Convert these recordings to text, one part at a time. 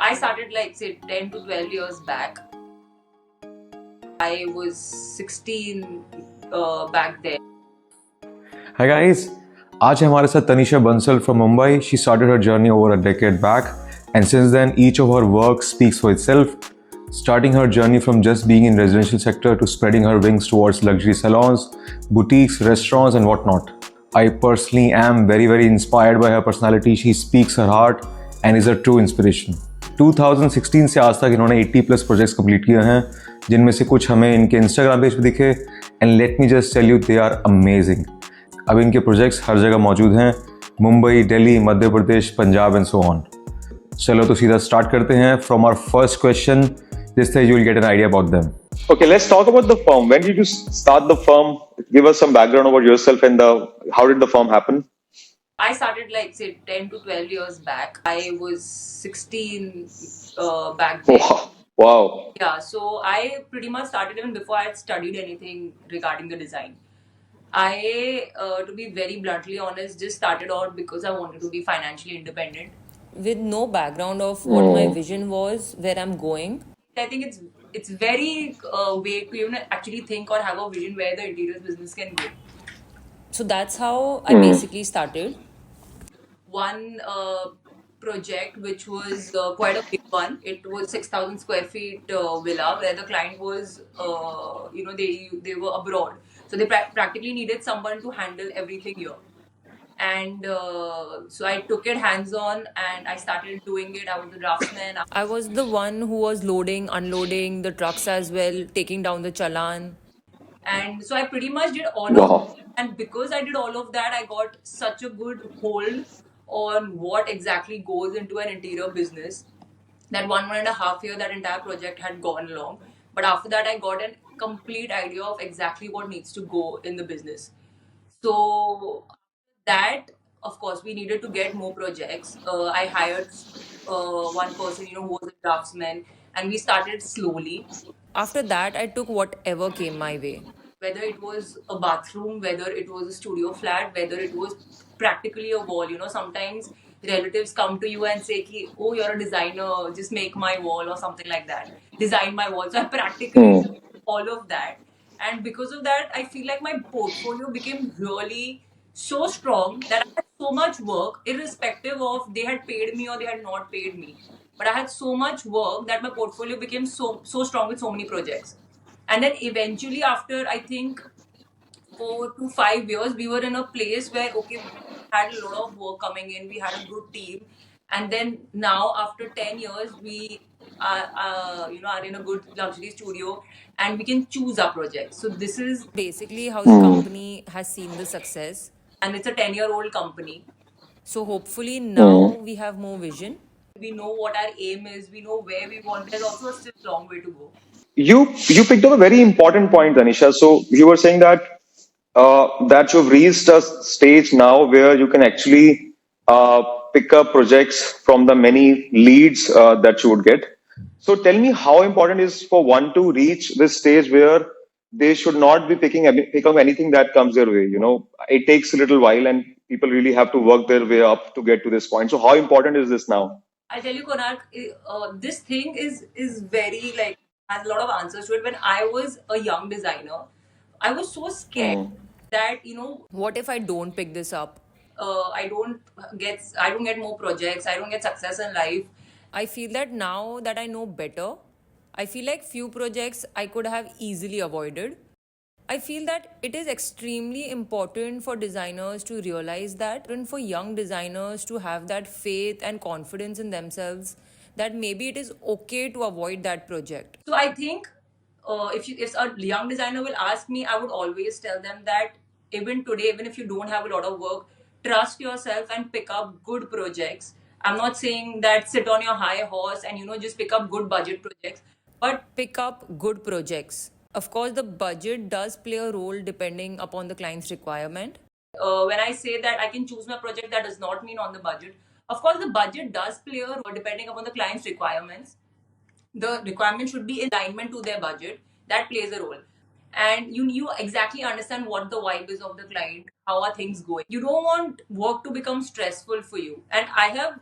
I started like say 10 to 12 years back. I was 16 back then. Hi guys, आज है हमारे साथ Tanisha Bansal from Mumbai. She started her journey over a decade back, and since then, each of her work speaks for itself. Starting her journey from just being in residential sector to spreading her wings towards luxury salons, boutiques, restaurants, and whatnot. I personally am very inspired by her personality. She speaks her heart and is a true inspiration. 2016 से आज तक इन्होंने 80+ projects complete किए हैं, जिनमें से कुछ हमें इनके इंस्टाग्राम पेज पे दिखे. And let me just tell you, they are amazing. अब इनके प्रोजेक्ट्स हर जगह मौजूद हैं, Mumbai, Delhi, Madhya Pradesh, Punjab and so on. चलो तो सीधा स्टार्ट करते हैं. From our first question, this way you will get an idea about them. Okay, let's talk about the firm. When did you start the firm? Give us some background about yourself and how did the firm happen? I started like say 10 to 12 years back. I was 16 back then. Wow. Yeah, so I pretty much started even before I had studied anything regarding the design. I, to be very bluntly honest, just started out because I wanted to be financially independent. With no background of what my vision was, where I'm going. I think it's very vague to even actually think or have a vision where the interiors business can go. So that's how I basically started. One project which was quite a big one. It was 6,000 square feet villa where the client was, they were abroad, so they practically needed someone to handle everything here. And so I took it hands on and I started doing it. I was the draftsman. I was the one who was loading, unloading the trucks as well, taking down the challan. And so I pretty much did all of Wow. and because I did all of that, I got such a good hold on what exactly goes into an interior business that 1.5 year that entire project had gone along. But after that, I got a complete idea of exactly what needs to go in the business. So that, of course, we needed to get more projects. I hired one person, who was a draftsman, and we started slowly. After that, I took whatever came my way. Whether it was a bathroom, whether it was a studio flat, whether it was practically a wall. Sometimes relatives come to you and say, ki, oh, you're a designer, just make my wall or something like that. Design my wall. So I practically did all of that. And because of that, I feel like my portfolio became really so strong that I had so much work, irrespective of they had paid me or they had not paid me. But I had so much work that my portfolio became so strong with so many projects. And then eventually, after I think 4 to 5 years, we were in a place where okay, we had a lot of work coming in, we had a good team, and then now after 10 years, we are in a good luxury studio, and we can choose our projects. So this is basically how the company has seen the success, and it's a 10-year-old company. So hopefully now we have more vision. We know what our aim is. We know where we want. There's also still a long way to go. You picked up a very important point, Anisha. So you were saying that you've reached a stage now where you can actually pick up projects from the many leads that you would get. So tell me how important is for one to reach this stage where they should not be pick up anything that comes their way. It takes a little while and people really have to work their way up to get to this point. So how important is this now? I tell you, Konark, this thing is very like has a lot of answers to it. When I was a young designer, I was so scared that what if I don't pick this up? I don't get more projects. I don't get success in life. I feel that now that I know better, I feel like few projects I could have easily avoided. I feel that it is extremely important for designers to realize that, and for young designers to have that faith and confidence in themselves that maybe it is okay to avoid that project. So I think if a young designer will ask me, I would always tell them that even today, even if you don't have a lot of work, trust yourself and pick up good projects. I'm not saying that sit on your high horse and just pick up good budget projects, but pick up good projects. Of course, the budget does play a role depending upon the client's requirement. When I say that I can choose my project, that does not mean on the budget. Of course, the budget does play a role depending upon the client's requirements. The requirement should be in alignment to their budget. That plays a role. And you exactly understand what the vibe is of the client, how are things going. You don't want work to become stressful for you. And I have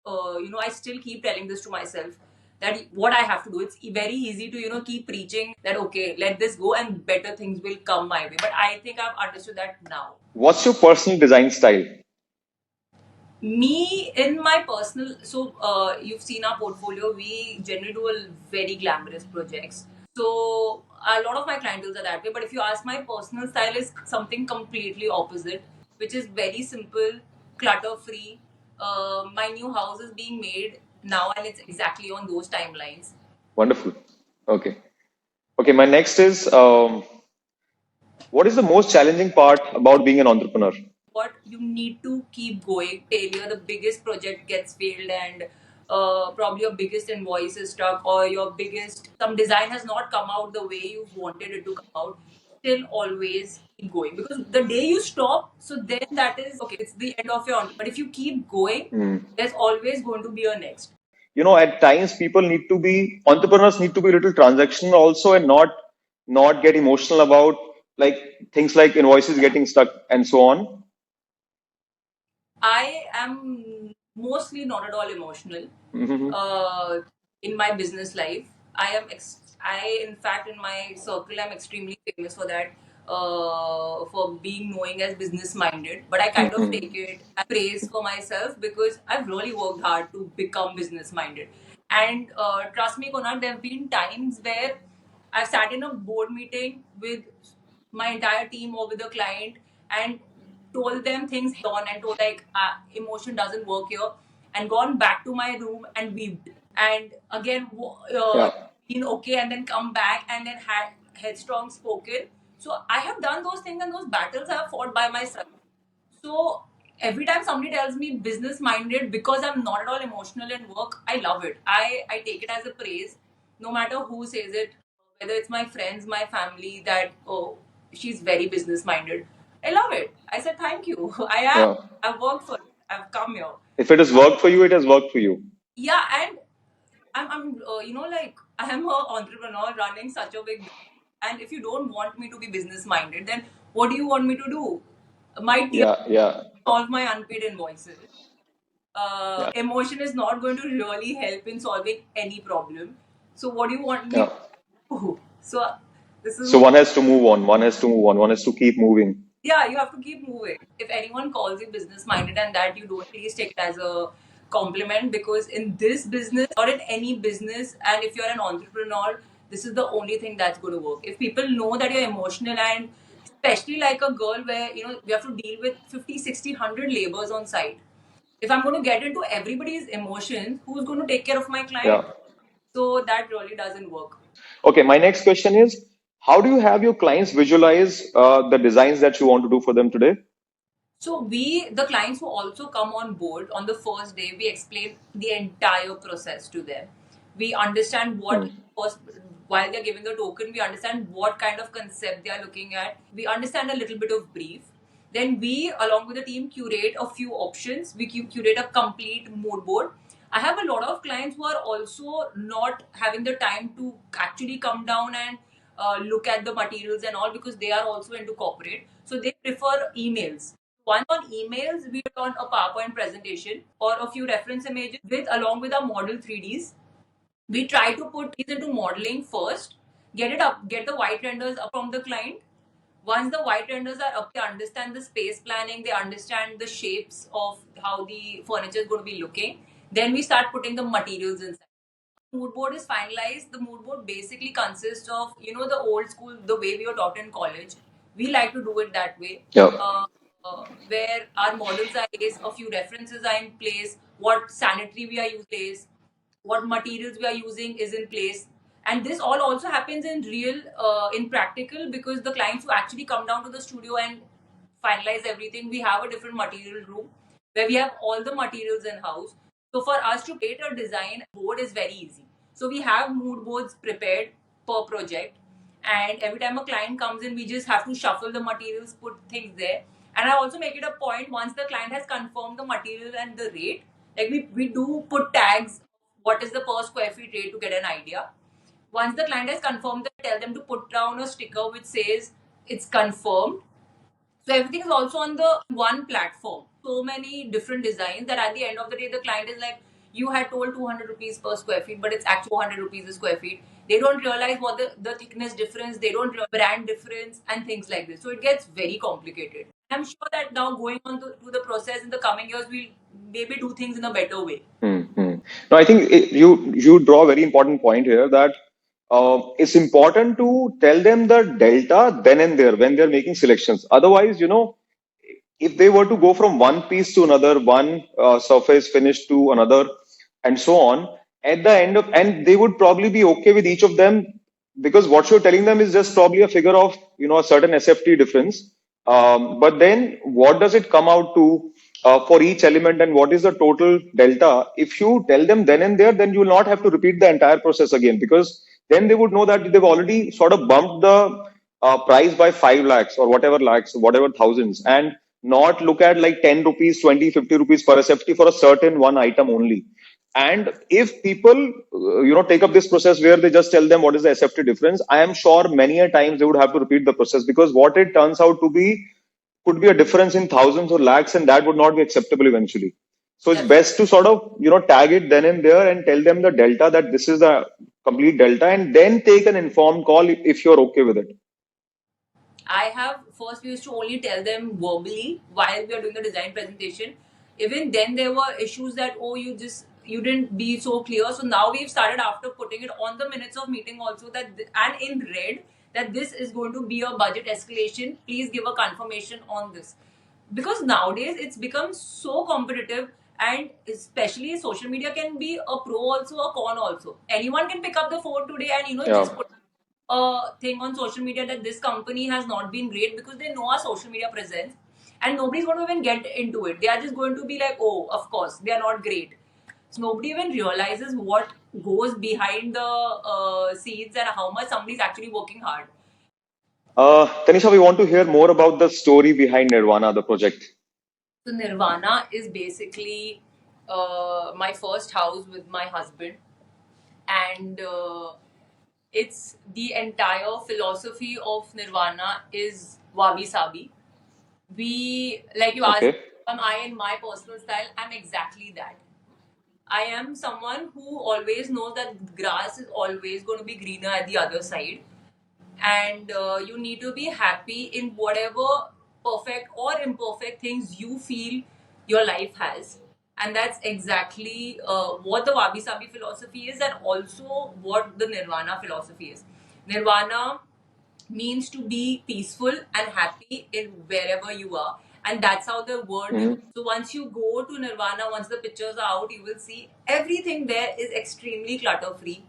I still keep telling this to myself that what I have to do. It's very easy to keep preaching that okay, let this go and better things will come my way. But I think I've understood that now. What's your personal design style? Me in my personal, so you've seen our portfolio. We generally do a very glamorous projects. So a lot of my clientele are that way. But if you ask, my personal style is something completely opposite, which is very simple, clutter free. My new house is being made now, and it's exactly on those timelines. Wonderful. Okay. Okay. My next is what is the most challenging part about being an entrepreneur? What you need to keep going. Failure, the biggest project gets failed, and probably your biggest invoice is stuck, or your biggest some design has not come out the way you wanted it to come out. Still, always keep going, because the day you stop, so then that is okay. It's the end of your. But if you keep going, there's always going to be a next. At times people need to be entrepreneurs need to be a little transactional also, and not get emotional about like things like invoices getting stuck and so on. I am mostly not at all emotional Mhm. in my business life. I in fact in my circle I'm extremely famous for that, for being knowing as business minded. But I kind of take it as praise for myself because I've really worked hard to become business minded. And trust me, Konark, there have been times where I've sat in a board meeting with my entire team or with a client and told them things on and told like emotion doesn't work here, and gone back to my room and weeped, and again Yeah. been okay, and then come back and then had headstrong spoken. So I have done those things, and those battles I have fought by myself. So every time somebody tells me business minded, because I'm not at all emotional in work, I love it. I take it as a praise, no matter who says it, whether it's my friends, my family, that oh, she's very business minded. I love it. I said thank you. I am. Yeah. I've worked for it. I've come here. If it has worked for you, it has worked for you. Yeah, and I'm like I am an entrepreneur running such a big business. And if you don't want me to be business minded, then what do you want me to do? My team Yeah. Yeah. solve my unpaid invoices. Yeah. Emotion is not going to really help in solving any problem. So what do you want me Yeah. to do? So this is So one has to move on. One has to move on. One has to keep moving. yeah, you have to keep moving. If anyone calls you business minded and that you don't, please take it as a compliment, because in this business or in any business, and if you're an entrepreneur, this is the only thing that's going to work. If people know that you're emotional, and especially like a girl where we have to deal with 50, 60, 100 labors on site. If I'm going to get into everybody's emotions, who's going to take care of my Yeah. client? So that really doesn't work. Okay. My next question is, how do you have your clients visualize the designs that you want to do for them today? So the clients who also come on board on the first day, we explain the entire process to them. We understand what first, while they're giving the token, we understand what kind of concept they are looking at. We understand a little bit of brief. Then we, along with the team, curate a few options. We curate a complete mood board. I have a lot of clients who are also not having the time to actually come down and look at the materials and all, because they are also into corporate. So they prefer emails. Once on emails, we put on a PowerPoint presentation or a few reference images with along with our model 3Ds. We try to put these into modeling first, get the white renders up from the client. Once the white renders are up, they understand the space planning, they understand the shapes of how the furniture is going to be looking. Then we start putting the materials inside. Mood board is finalized. The mood board basically consists of the old school, the way we were taught in college. We like to do it that way, Yeah. where our models are in place, a few references are in place, what sanitary we are using, what materials we are using is in place. And this all also happens in real, in practical, because the clients who actually come down to the studio and finalize everything, we have a different material room where we have all the materials in house. So for us to create a design board is very easy. So we have mood boards prepared per project, and every time a client comes in, we just have to shuffle the materials, put things there. And I also make it a point, once the client has confirmed the material and the rate, like we do put tags, what is the per square feet rate, to get an idea. Once the client has confirmed that, tell them to put down a sticker which says it's confirmed. So everything is also on the one platform. So many different designs that at the end of the day, the client is like, you had told 200 rupees per square feet, but it's actually 400 rupees a square feet. They don't realize what the thickness difference, they don't realize brand difference and things like this. So it gets very complicated. I'm sure that now going on to the process in the coming years, we'll maybe do things in a better way. No, I think you draw a very important point here that it's important to tell them the delta then and there when they're making selections. Otherwise, if they were to go from one piece to another, one surface finish to another, and so on, at the end of, and they would probably be okay with each of them because what you're telling them is just probably a figure of a certain SFT difference. But then, what does it come out to for each element, and what is the total delta? If you tell them then and there, then you will not have to repeat the entire process again because then they would know that they've already sort of bumped the price by 5 lakhs or whatever lakhs, whatever thousands, and not look at like 10 rupees, 20, 50 rupees per SFT for a certain one item only. And if people, take up this process where they just tell them what is the SFT difference, I am sure many a times they would have to repeat the process because what it turns out to be could be a difference in thousands or lakhs, and that would not be acceptable eventually. So it's best to sort of, tag it then and there and tell them the delta that this is the complete delta, and then take an informed call if you're okay with it. We used to only tell them verbally while we are doing the design presentation. Even then, there were issues that, you didn't be so clear. So now we've started after putting it on the minutes of meeting also and in red, that this is going to be a budget escalation. Please give a confirmation on this. Because nowadays it's become so competitive, and especially social media can be a pro also, a con also. Anyone can pick up the phone today and just put a thing on social media that this company has not been great because they know our social media presence, and nobody's going to even get into it. They are just going to be like, oh, of course, they are not great. So nobody even realizes what goes behind the scenes and how much somebody's actually working hard. Tanisha, we want to hear more about the story behind Nirvana, the project. So Nirvana is basically my first house with my husband, and it's the entire philosophy of Nirvana is wabi sabi. We, like you asked, Okay. am I in my personal style? I'm exactly that. I am someone who always knows that grass is always going to be greener at the other side, and you need to be happy in whatever perfect or imperfect things you feel your life has. And that's exactly what the wabi sabi philosophy is, and also what the Nirvana philosophy is. Nirvana means to be peaceful and happy in wherever you are, and that's how the word. So once you go to Nirvana, once the pictures are out, you will see everything there is extremely clutter free.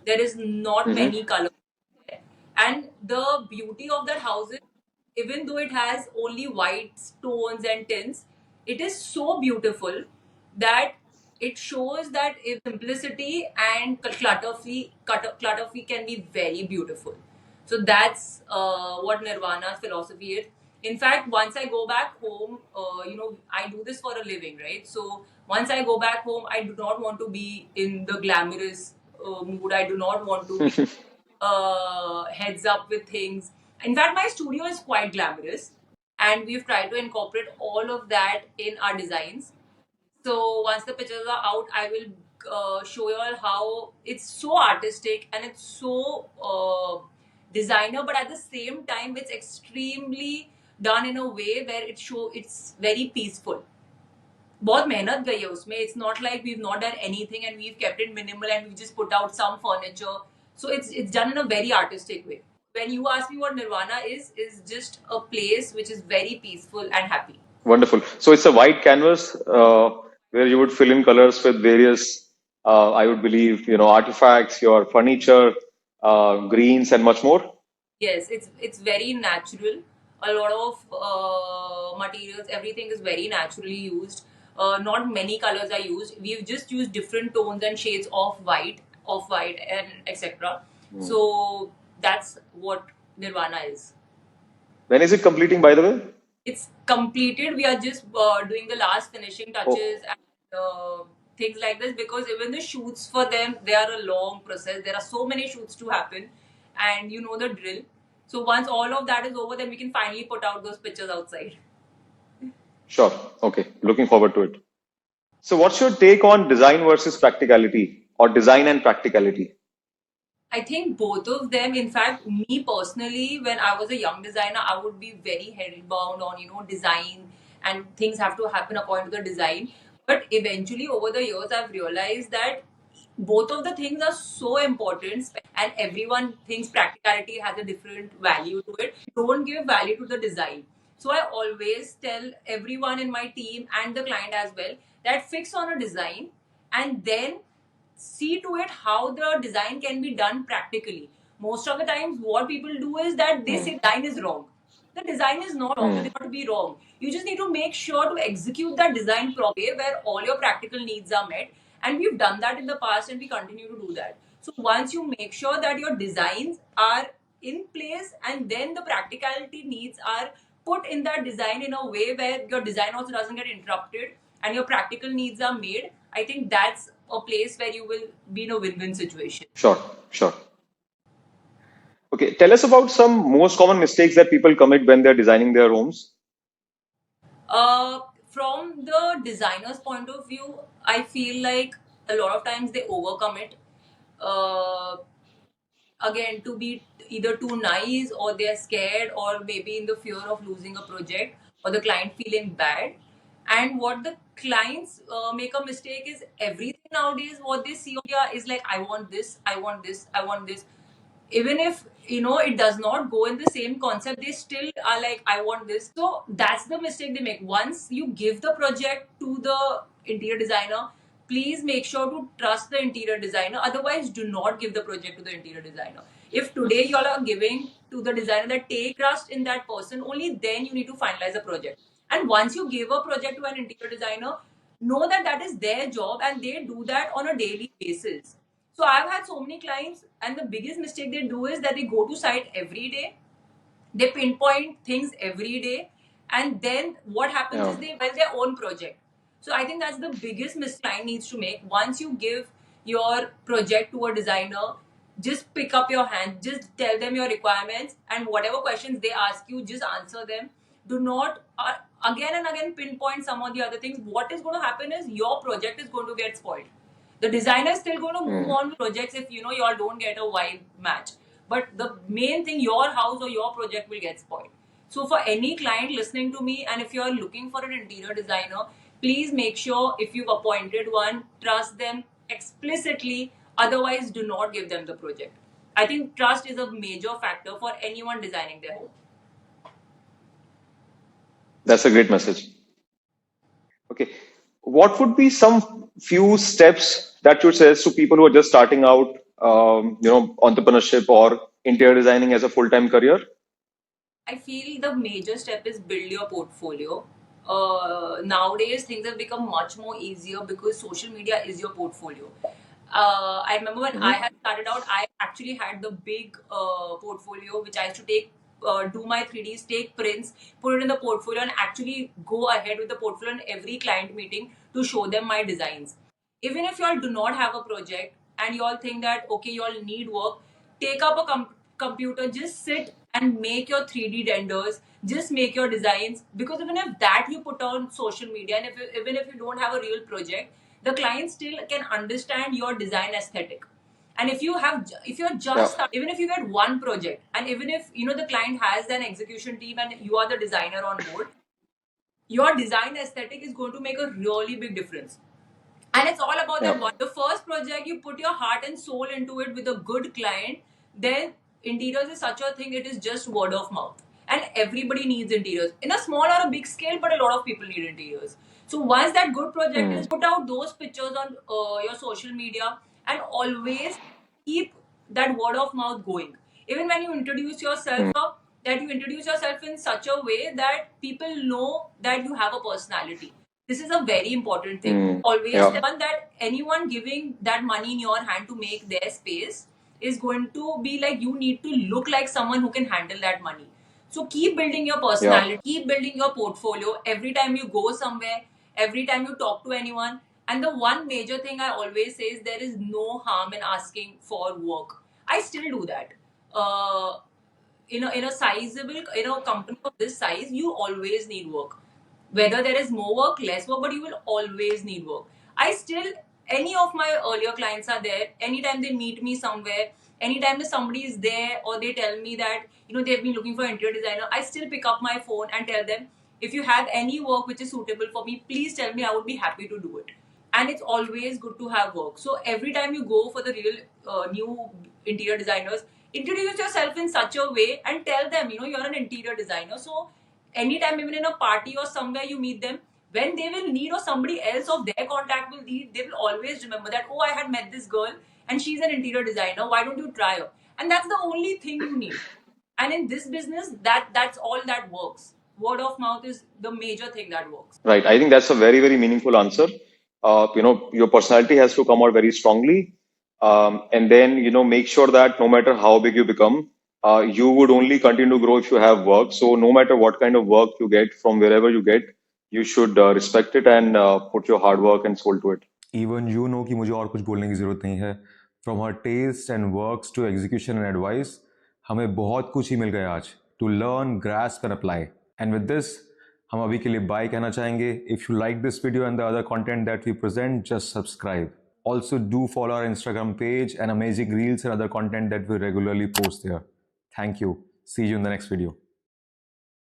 There is not many colors there. And the beauty of that house is, even though it has only white stones and tints, it is so beautiful that it shows that if simplicity and clutter free can be very beautiful. So that's what Nirvana's philosophy is. In fact, once I go back home, I do this for a living, right? So once I go back home, I do not want to be in the glamorous mood. I do not want to be heads up with things. In fact, my studio is quite glamorous, and we've tried to incorporate all of that in our designs. So once the pictures are out, I will show you all how it's so artistic and it's so designer, but at the same time, it's extremely done in a way where it's very peaceful. बहुत मेहनत गई है उसमें. It's not like we've not done anything and we've kept it minimal and we've just put out some furniture. So it's done in a very artistic way. When you ask me what Nirvana is just a place which is very peaceful and happy. Wonderful. So it's a white canvas where you would fill in colors with various, I would believe, artifacts, your furniture, greens, and much more. Yes, it's very natural. A lot of materials, everything is very naturally used. Not many colors are used. We've just used different tones and shades of white, and etc. So that's what Nirvana is. When is it completing, by the way? It's completed. We are just doing the last finishing touches and things like this, because even the shoots for them, they are a long process. There are so many shoots to happen, and you know the drill. So once all of that is over, then we can finally put out those pictures outside. Sure. Okay. Looking forward to it. So, what's your take on design versus practicality or design and practicality? I think both of them. In fact, me personally, when I was a young designer, I would be very head bound on design, and things have to happen according to the design. But eventually, over the years, I've realized that both of the things are so important, and everyone thinks practicality has a different value to it. Don't give value to the design. So I always tell everyone in my team and the client as well that fix on a design and then see to it how the design can be done practically. Most of the times, what people do is that they say design is wrong. The design is not wrong, it's not to be wrong. You just need to make sure to execute that design properly where all your practical needs are met. And we've done that in the past and we continue to do that. So once you make sure that your designs are in place and then the practicality needs are put in that design in a way where your design also doesn't get interrupted and your practical needs are made, I think that's a place where you will be in a win-win situation. Sure, sure. Okay, tell us about some most common mistakes that people commit when they're designing their homes. From the designer's point of view, I feel like a lot of times they overcommit. Uh, Again, to be either too nice or they're scared or maybe in the fear of losing a project or the client feeling bad. And what the clients make a mistake is everything nowadays what they see on media is like, I want this, I want this, I want this. Even if it does not go in the same concept, they still are like, I want this. So that's the mistake they make. Once you give the project to the interior designer, please make sure to trust the interior designer. Otherwise, do not give the project to the interior designer. If today you all are giving to the designer, that take trust in that person, only then you need to finalize the project. And once you give a project to an interior designer, know that that is their job and they do that on a daily basis. So I've had so many clients, and the biggest mistake they do is that they go to site every day, they pinpoint things every day, and then what happens Yeah. is they build their own project. So I think that's the biggest mistake client needs to make. Once you give your project to a designer, just pick up your hand, just tell them your requirements, and whatever questions they ask you, just answer them. Do not again and again pinpoint some of the other things. What is going to happen is your project is going to get spoiled. The designer is still going to move on with projects if you all don't get a vibe match. But the main thing, your house or your project will get spoiled. So for any client listening to me, and if you are looking for an interior designer, please make sure if you've appointed one, trust them explicitly. Otherwise, do not give them the project. I think trust is a major factor for anyone designing their home. That's a great message. Okay. What would be some few steps that you suggest to people who are just starting out, entrepreneurship or interior designing as a full-time career? I feel the major step is build your portfolio. Nowadays, things have become much more easier because social media is your portfolio. I remember when I had started out, I actually had the big portfolio which I used to do my 3Ds, take prints, put it in the portfolio, and actually go ahead with the portfolio in every client meeting to show them my designs. Even if you all do not have a project and you all think that okay, you all need work, take up a computer, just sit and make your 3D renders, just make your designs. Because even if that you put on social media, and even if you don't have a real project, the client still can understand your design aesthetic. And if you're just even if you get one project, and even if the client has an execution team and you are the designer on board, your design aesthetic is going to make a really big difference. And it's all about that one. The first project, you put your heart and soul into it with a good client, then interiors is such a thing, it is just word of mouth. And everybody needs interiors in a small or a big scale, but a lot of people need interiors. So once that good project is put out those pictures on your social media, and always keep that word of mouth going. Even when you introduce yourself, that you introduce yourself in such a way that people know that you have a personality. This is a very important thing. Always one that anyone giving that money in your hand to make their space is going to be like, you need to look like someone who can handle that money. So keep building your personality, keep building your portfolio every time you go somewhere, every time you talk to anyone. And the one major thing I always say is there is no harm in asking for work. I still do that. In a sizable company of this size, you always need work. whether there is more work, less work, but you will always need work. I still, any of my earlier clients are there. Anytime they meet me somewhere, anytime somebody is there or they tell me that, they've been looking for interior designer, I still pick up my phone and tell them, if you have any work which is suitable for me, please tell me. I would be happy to do it. And it's always good to have work. So every time you go for the real new interior designers, introduce yourself in such a way and tell them, you're an interior designer. So anytime, even in a party or somewhere you meet them, when they will need or somebody else of their contact will need, they will always remember that, oh, I had met this girl and she's an interior designer. Why don't you try her? And that's the only thing you need. And in this business, that's all that works. Word of mouth is the major thing that works. Right. I think that's a very, very meaningful answer. Your personality has to come out very strongly. And then, make sure that no matter how big you become, you would only continue to grow if you have work. So no matter what kind of work you get from wherever you get, you should respect it and put your hard work and soul to it. Even you know कि मुझे और कुछ बोलने की ज़रूरत नहीं है. From her taste and works to execution and advice, हमें बहुत कुछ ही मिल गया आज to learn, grasp and apply. And with this, हम अभी के लिए बाय कहना चाहेंगे. If you like this video and the other content that we present, just subscribe. Also do follow our Instagram page and amazing reels and other content that we regularly post there. Thank you. See you in the next video.